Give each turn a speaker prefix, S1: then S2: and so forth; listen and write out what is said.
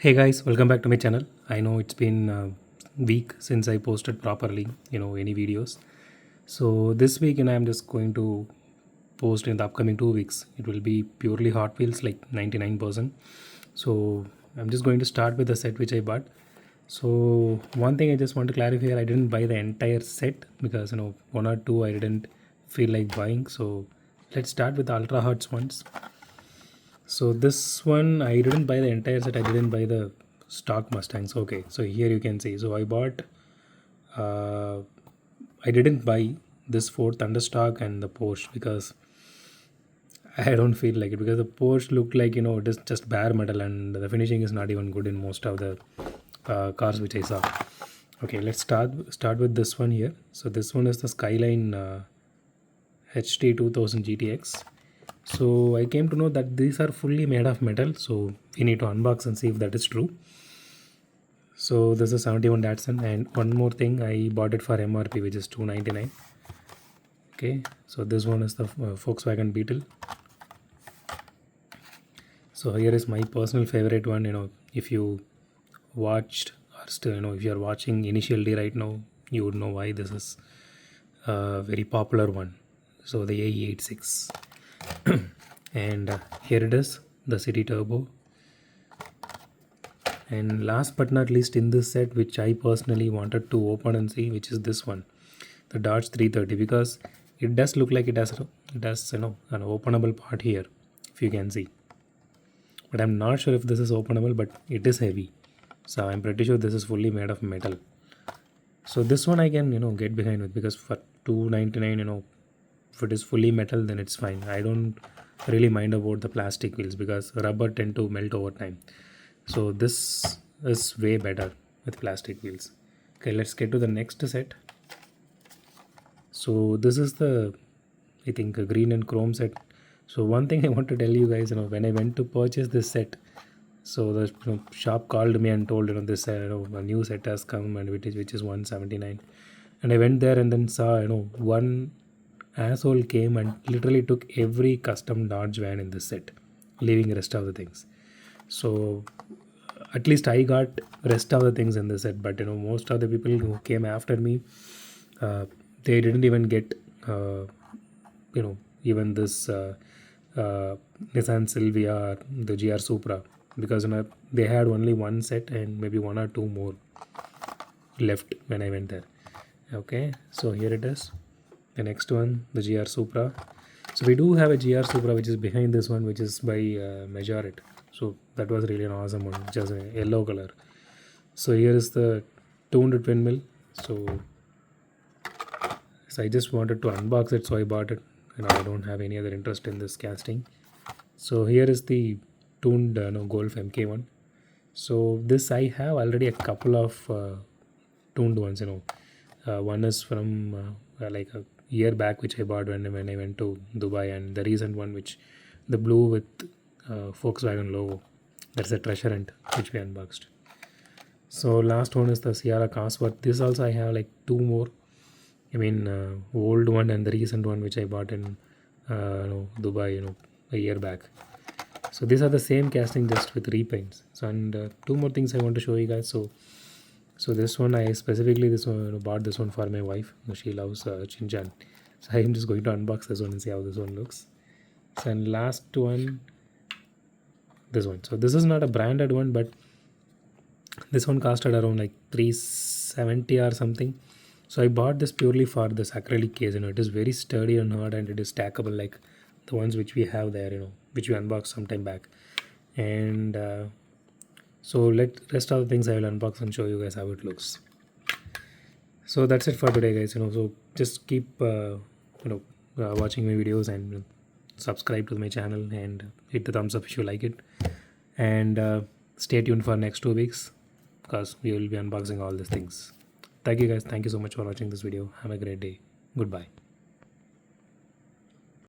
S1: Hey guys, welcome back to my channel. I know it's been a week since I posted properly, any videos. So this week, I'm just going to post in the upcoming 2 weeks. It will be purely Hot Wheels, like 99%. So I'm just going to start with the set which I bought. So one thing I just want to clarify here, I didn't buy the entire set because one or two I didn't feel like buying. So let's start with the Ultra Hots ones. So this one I didn't buy the entire set. I didn't buy the stock Mustangs. Okay, so here you can see. So I bought. Uh, I didn't buy this Ford Thunderstock and the Porsche because I don't feel like it, because the Porsche looked like it is just bare metal and the finishing is not even good in most of the cars which I saw. Okay, let's start with this one here. So this one is the Skyline HT 2000 GTX. So I came to know that these are fully made of metal, so we need to unbox and see if that is true. So this is 71 Datsun, and one more thing, I bought it for MRP, which is 299. Okay, so this one is the Volkswagen Beetle. So here is my personal favorite one. If you watched or still, if you are watching Initial D right now, you would know why this is a very popular one. So the AE86. And here it is, the City Turbo. And last but not least in this set, which I personally wanted to open and see, which is this one, the Dodge 330, because it does look like it has an openable part here, if you can see. But I'm not sure if this is openable, but it is heavy. So I'm pretty sure this is fully made of metal. So this one I can get behind with, because for 299, if it is fully metal, then it's fine. I don't really mind about the plastic wheels because rubber tend to melt over time. So this is way better with plastic wheels. Okay, let's get to the next set. So this is the, I think, a green and chrome set. So one thing I want to tell you guys, when I went to purchase this set, so the shop called me and told this a new set has come, and which is 179. And I went there and then saw one asshole came and literally took every custom Dodge van in this set, leaving the rest of the things. So at least I got rest of the things in the set, but most of the people who came after me, they didn't even get even this Nissan Silvia or the GR Supra, because they had only one set and maybe one or two more left when I went there. Okay, so here it is, the next one, the GR Supra. So we do have a GR Supra which is behind this one, which is by Majority. So that was really an awesome one, just a yellow color. So here is the 200 windmill. So I just wanted to unbox it, so I bought it. I don't have any other interest in this casting. So here is the tuned Golf MK1. So this I have already a couple of tuned ones. One is from like a year back, which I bought when I went to Dubai, and the recent one, which the blue with Volkswagen logo, that's a treasure hunt which we unboxed. So last one is the Sierra Cosworth. This also I have like two more. Old one and the recent one which I bought in Dubai, a year back. So these are the same casting, just with repaints. So, and two more things I want to show you guys. So this one I specifically bought this one for my wife. She loves Shinchan. So I am just going to unbox this one and see how this one looks. So, and last one, this one. So this is not a branded one, but this one costed around like 370 or something. So I bought this purely for this acrylic case. It is very sturdy and hard, and it is stackable like the ones which we have there, which we unboxed some time back. And so rest of the things I will unbox and show you guys how it looks. So that's it for today, guys. So just keep watching my videos and subscribe to my channel and hit the thumbs up if you like it. And stay tuned for next 2 weeks, because we will be unboxing all these things. Thank you guys. Thank you so much for watching this video. Have a great day. Goodbye.